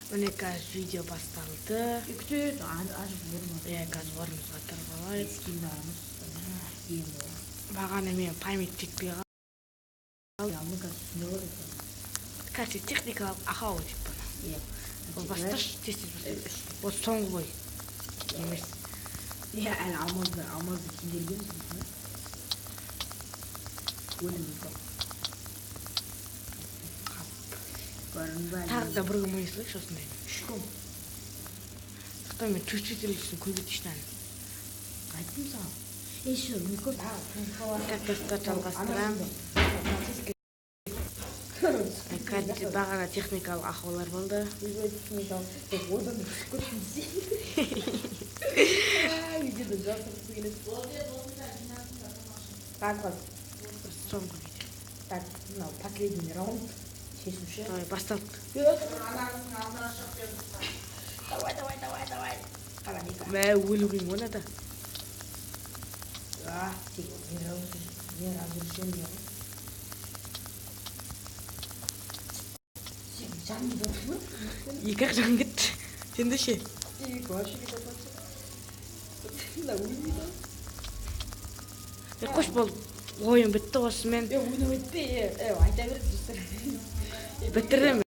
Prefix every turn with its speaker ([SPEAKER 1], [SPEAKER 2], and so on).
[SPEAKER 1] Міне қазір видео басталды.
[SPEAKER 2] Күтеді, ажып болмады.
[SPEAKER 1] Қазір орнымызға тұрып алайық.
[SPEAKER 2] Скиндарымыз ең болады.
[SPEAKER 1] Бағана мен память жетпей қалды.
[SPEAKER 2] Ялны қазір түсінде бар екен.
[SPEAKER 1] Қазір техникалық ақау деп бана.
[SPEAKER 2] Иә.
[SPEAKER 1] Ол басташ, тез басташ. Ол соңғы бой. Емес.
[SPEAKER 2] Иә, әлі алмазды кенделгенбіз дейсің бе? Өліміз бар.
[SPEAKER 1] Тағы да бір күн ойнасайық, сосын мен.
[SPEAKER 2] 3 күн.
[SPEAKER 1] Сондықтан мен чувствительностьін көбейтіштен.
[SPEAKER 2] Айттым саған. Еще мүмкін.
[SPEAKER 1] Подкастты жалғастырамын. Қазір бағана техникалық ақаулар болды.
[SPEAKER 2] Одан түсіп көрсін десей. Видеода жасырғысы келеді. Қазір.
[SPEAKER 1] Соңғы видео.
[SPEAKER 2] Так, мынау последний раунд. Шешуші.
[SPEAKER 1] Давай, басталды.
[SPEAKER 2] Давай.
[SPEAKER 1] Мә, өлігің оны да.
[SPEAKER 2] Тек не разрешение. Сен жаныңда тұрма?
[SPEAKER 1] Екі-ақ жан кетті. Сен де ше?
[SPEAKER 2] Екі вообще кетіп жатыр. Да, өлмейді.
[SPEAKER 1] Қош бол. Ойын бітті осымен.
[SPEAKER 2] Ойнап өтпей. Айта берді достар.
[SPEAKER 1] Бітірдім.